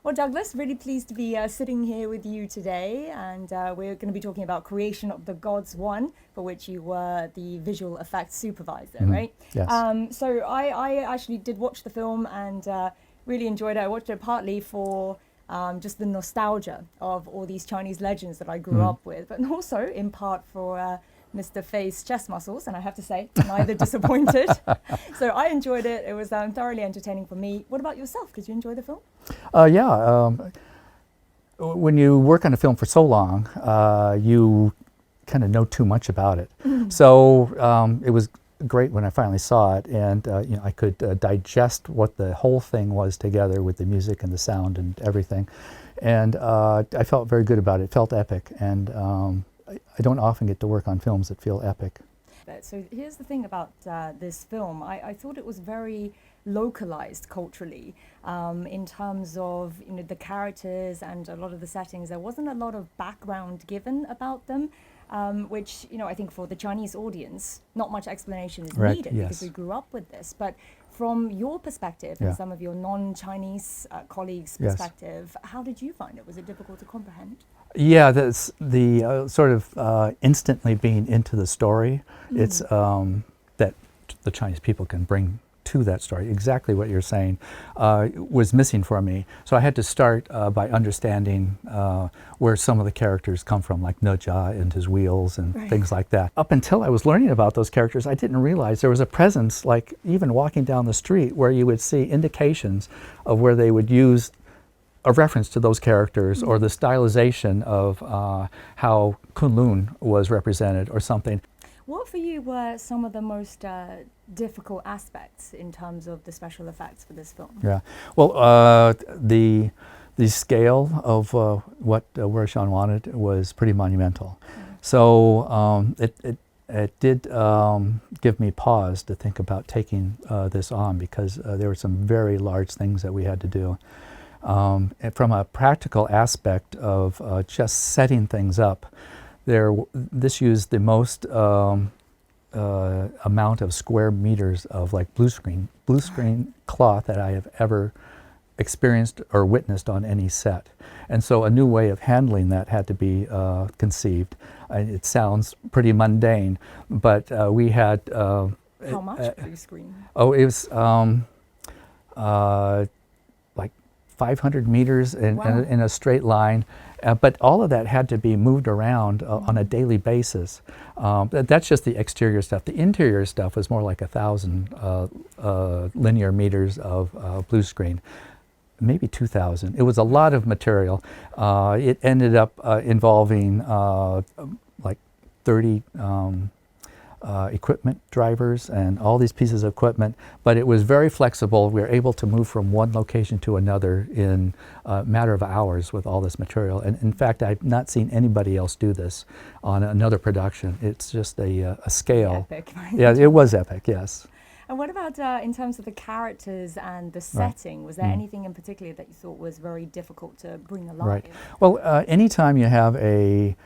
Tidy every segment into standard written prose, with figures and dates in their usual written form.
Well, Douglas, really pleased to be sitting here with you today, and we're going to be talking about Creation of the Gods 1, for which you were the visual effects supervisor, right? Yes. So I actually did watch the film and really enjoyed it. I watched it partly for just the nostalgia of all these Chinese legends that I grew up with, but also in part for Mr. Fei's chest muscles, and I have to say, neither disappointed. So I enjoyed it. It was thoroughly entertaining for me. What about yourself? Did you enjoy the film? Yeah. When you work on a film for so long, you kind of know too much about it. So it was great when I finally saw it, and I could digest what the whole thing was together with the music and the sound and everything. And I felt very good about it. It felt epic, and I don't often get to work on films that feel epic. So here's the thing about this film. I thought it was very localized culturally in terms of the characters and a lot of the settings. There wasn't a lot of background given about them, which I think for the Chinese audience, not much explanation is needed because we grew up with this. But from your perspective and some of your non-Chinese colleagues' perspective, how did you find it? Was it difficult to comprehend? Yeah, that's the sort of instantly being into the story. It's that the Chinese people can bring to that story. Exactly what you're saying was missing for me. So I had to start by understanding where some of the characters come from, like Jiao and his wheels and things like that. Up until I was learning about those characters, I didn't realize there was a presence, like even walking down the street, where you would see indications of where they would use a reference to those characters or the stylization of how Kunlun was represented or something. What for you were some of the most difficult aspects in terms of the special effects for this film? Yeah, well, the scale of what Wershan wanted was pretty monumental. So it did give me pause to think about taking this on, because there were some very large things that we had to do. And from a practical aspect of just setting things up, this used the most amount of square meters of like blue screen cloth that I have ever experienced or witnessed on any set. And so a new way of handling that had to be conceived. It sounds pretty mundane, but we had... How much blue screen? Oh, it was like 500 meters in a straight line. But all of that had to be moved around on a daily basis. That's just the exterior stuff. The interior stuff was more like 1,000 linear meters of blue screen, maybe 2,000. It was a lot of material. It ended up involving like 30 equipment drivers and all these pieces of equipment, but it was very flexible. We were able to move from one location to another in a matter of hours with all this material. And in fact, I've not seen anybody else do this on another production. It's just a scale. Epic. Yeah, it was epic, yes. And what about in terms of the characters and the setting? Was there anything in particular that you thought was very difficult to bring alive? Right. Well, anytime you have a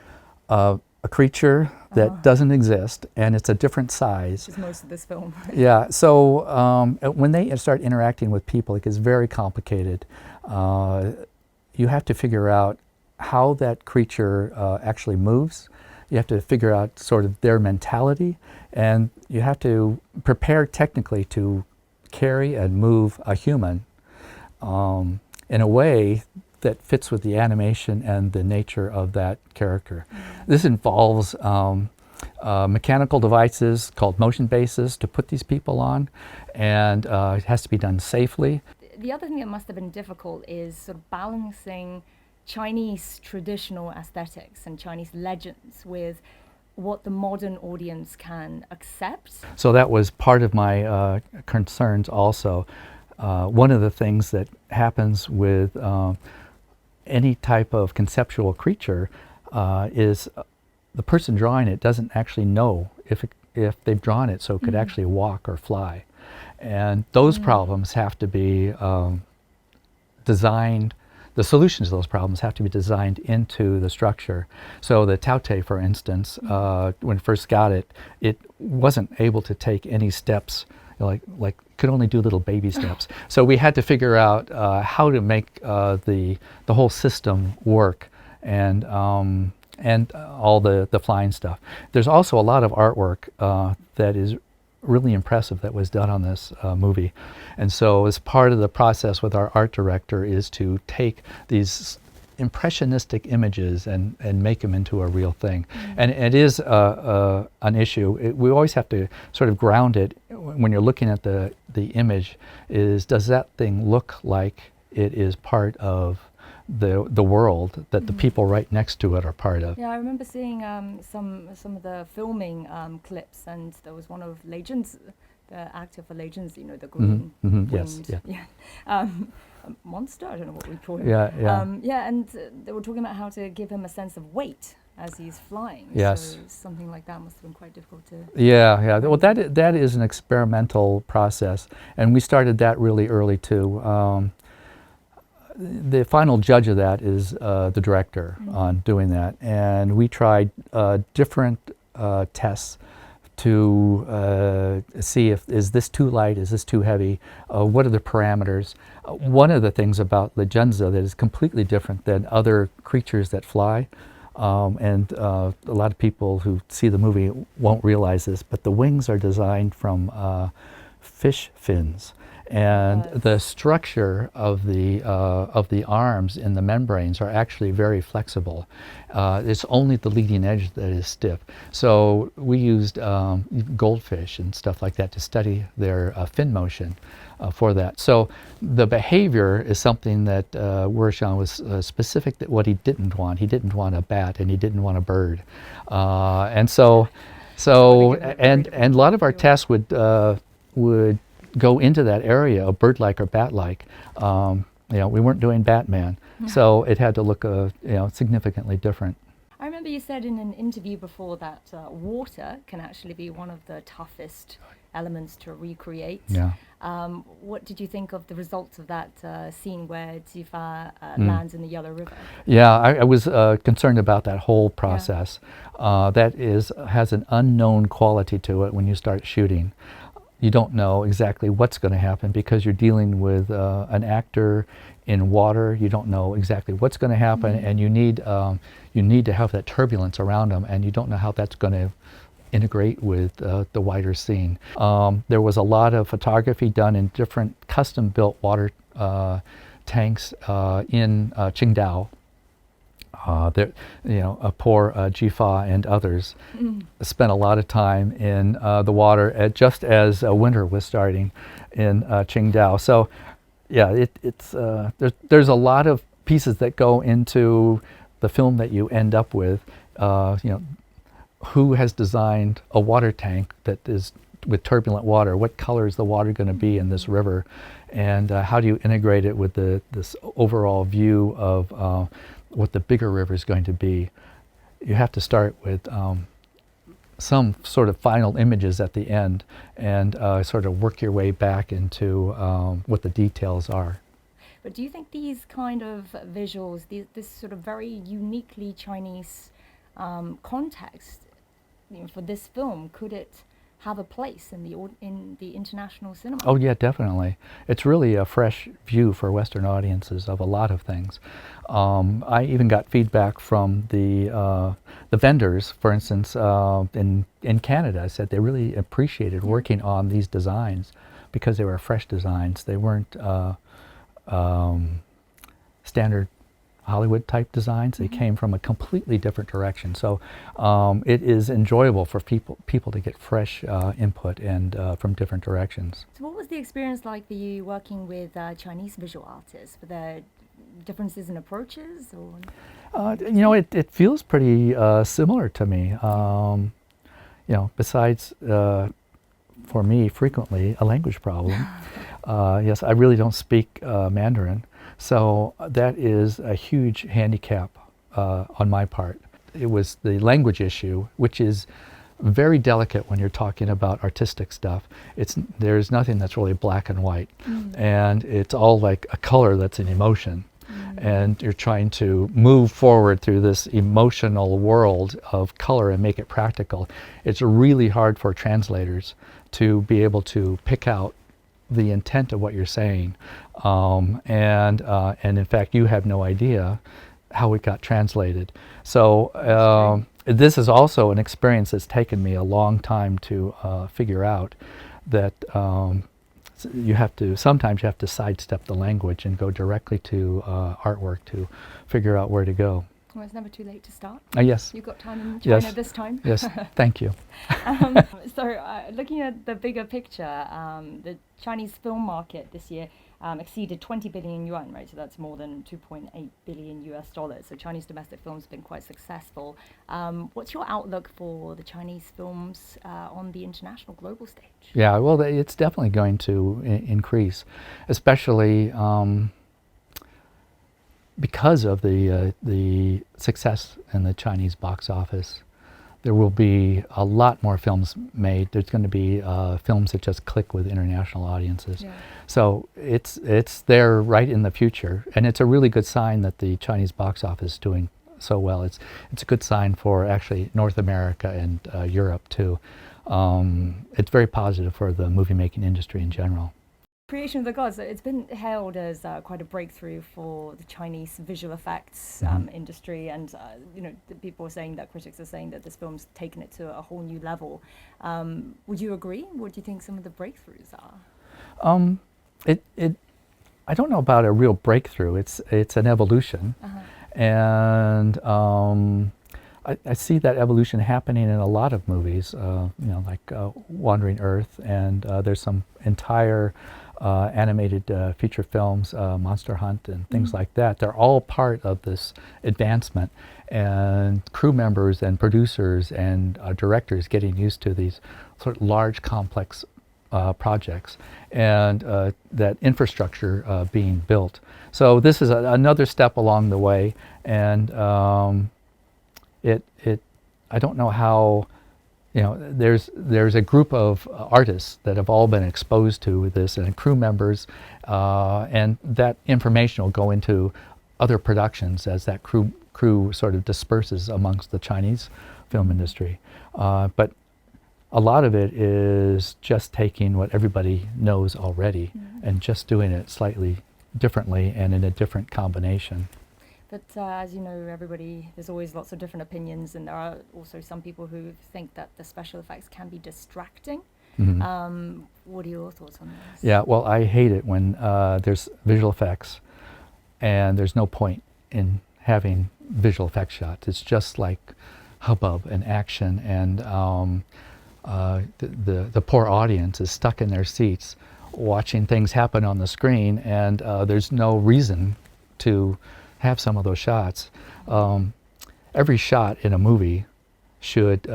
creature that doesn't exist and it's a different size. Which is most of this film. Yeah, so when they start interacting with people, it gets very complicated. You have to figure out how that creature actually moves. You have to figure out sort of their mentality, and you have to prepare technically to carry and move a human in a way that fits with the animation and the nature of that character. This involves mechanical devices called motion bases to put these people on, and it has to be done safely. The other thing that must have been difficult is sort of balancing Chinese traditional aesthetics and Chinese legends with what the modern audience can accept. So that was part of my concerns also. One of the things that happens with any type of conceptual creature is the person drawing it doesn't actually know if they've drawn it so it could actually walk or fly. And those problems have to be designed, the solutions to those problems have to be designed into the structure. So the Taote, for instance, when it first got it, it wasn't able to take any steps like could only do little baby steps. So we had to figure out how to make the whole system work, and all the flying stuff. There's also a lot of artwork that is really impressive that was done on this movie. And so as part of the process with our art director is to take these impressionistic images and make them into a real thing. And it is an issue. We always have to sort of ground it when you're looking at the image, is does that thing look like it is part of the world that the people right next to it are part of? Yeah, I remember seeing some of the filming clips, and there was one of Legends, the actor for Legends, you know, the green Yes, winged, monster. I don't know what we call him. Yeah. And they were talking about how to give him a sense of weight as he's flying. Yes. So something like that must have been quite difficult to. Yeah. Well, that is an experimental process, and we started that really early too. The final judge of that is the director on doing that, and we tried different tests to see if is this too light, is this too heavy, what are the parameters. One of the things about Legenza that is completely different than other creatures that fly, and a lot of people who see the movie won't realize this, but the wings are designed from fish fins. And the structure of the arms in the membranes are actually very flexible. It's only the leading edge that is stiff. So we used goldfish and stuff like that to study their fin motion for that. So the behavior is something that Wurshan was specific that what he didn't want. He didn't want a bat and he didn't want a bird. And a lot of our tests would go into that area of bird-like or bat-like. We weren't doing Batman, so it had to look significantly different. I remember you said in an interview before that water can actually be one of the toughest elements to recreate. Yeah. What did you think of the results of that scene where Zifa lands in the Yellow River? Yeah, I was concerned about that whole process. That has an unknown quality to it when you start shooting. You don't know exactly what's going to happen because you're dealing with an actor in water. You don't know exactly what's going to happen, and you need to have that turbulence around them, and you don't know how that's going to integrate with the wider scene. There was a lot of photography done in different custom-built water tanks in Qingdao. Poor Jifa and others spent a lot of time in the water just as winter was starting in Qingdao. So, yeah, there's a lot of pieces that go into the film that you end up with. Who has designed a water tank that is with turbulent water? What color is the water going to be in this river? And how do you integrate it with this overall view of what the bigger river is going to be? You have to start with some sort of final images at the end and sort of work your way back into what the details are. But do you think these kind of visuals, this sort of very uniquely Chinese context, for this film, could it have a place in the international cinema? Oh yeah, definitely. It's really a fresh view for Western audiences of a lot of things. I even got feedback from the vendors, for instance, in Canada. Said they really appreciated working on these designs because they were fresh designs. They weren't standard Hollywood type designs. They came from a completely different direction. So it is enjoyable for people to get fresh input and from different directions. So what was the experience like for you working with Chinese visual artists? Were there differences in approaches? Or? It feels pretty similar to me. Besides, for me, frequently a language problem. Yes, I really don't speak Mandarin. So that is a huge handicap on my part. It was the language issue, which is very delicate when you're talking about artistic stuff. There's nothing that's really black and white, and it's all like a color that's an emotion. and you're trying to move forward through this emotional world of color and make it practical. It's really hard for translators to be able to pick out the intent of what you're saying, and in fact you have no idea how it got translated. So this is also an experience that's taken me a long time to figure out that sometimes you have to sidestep the language and go directly to artwork to figure out where to go. Well, it's never too late to start. Yes. You've got time in China Yes. this time. Yes, thank you. So looking at the bigger picture, the Chinese film market this year exceeded 20 billion yuan, right? So that's more than 2.8 billion US dollars. So Chinese domestic films have been quite successful. What's your outlook for the Chinese films on the international global stage? Yeah, well, it's definitely going to increase, especially because of the success in the Chinese box office. There will be a lot more films made. There's going to be films that just click with international audiences. Yeah. So it's there right in the future, and it's a really good sign that the Chinese box office is doing so well. It's a good sign for actually North America and Europe too. It's very positive for the movie making industry in general. Creation of the Gods, it's been hailed as quite a breakthrough for the Chinese visual effects industry, and the people are saying that, critics are saying that this film's taken it to a whole new level. Would you agree? What do you think some of the breakthroughs are? I don't know about a real breakthrough. It's an evolution, and I see that evolution happening in a lot of movies. Like Wandering Earth, and there's some entire animated feature films, Monster Hunt and things like that. They're all part of this advancement, and crew members and producers and directors getting used to these sort of large, complex projects, and that infrastructure being built. So this is another step along the way, and I don't know how. There's a group of artists that have all been exposed to this, and crew members, and that information will go into other productions as that crew sort of disperses amongst the Chinese film industry. But a lot of it is just taking what everybody knows already and just doing it slightly differently and in a different combination. But as you know, there's always lots of different opinions, and there are also some people who think that the special effects can be distracting. What are your thoughts on this? Yeah, well, I hate it when there's visual effects and there's no point in having visual effects shots. It's just like hubbub and action, and the poor audience is stuck in their seats watching things happen on the screen, and there's no reason to have some of those shots. Every shot in a movie should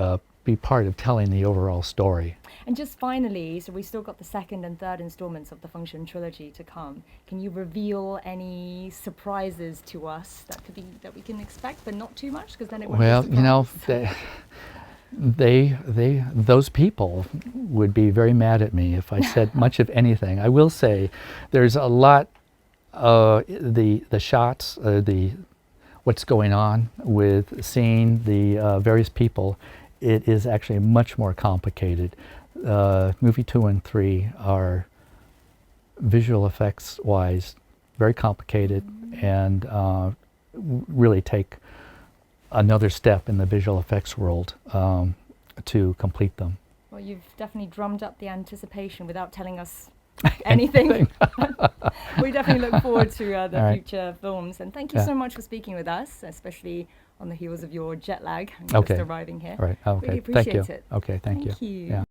be part of telling the overall story. And just finally, so we still got the second and third installments of the Function trilogy to come. Can you reveal any surprises to us that we can expect, but not too much, because then it won't be a surprise? Those people would be very mad at me if I said much of anything. I will say there's a lot. The shots, what's going on with seeing the various people, it is actually much more complicated. Movie 2 and 3 are visual effects wise very complicated, and really take another step in the visual effects world to complete them. Well, you've definitely drummed up the anticipation without telling us anything. We definitely look forward to the future films, and thank you so much for speaking with us, especially on the heels of your jet lag and just arriving here. Right. Okay. Really appreciate Thank you. it. Okay. Thank you. Thank you. Yeah.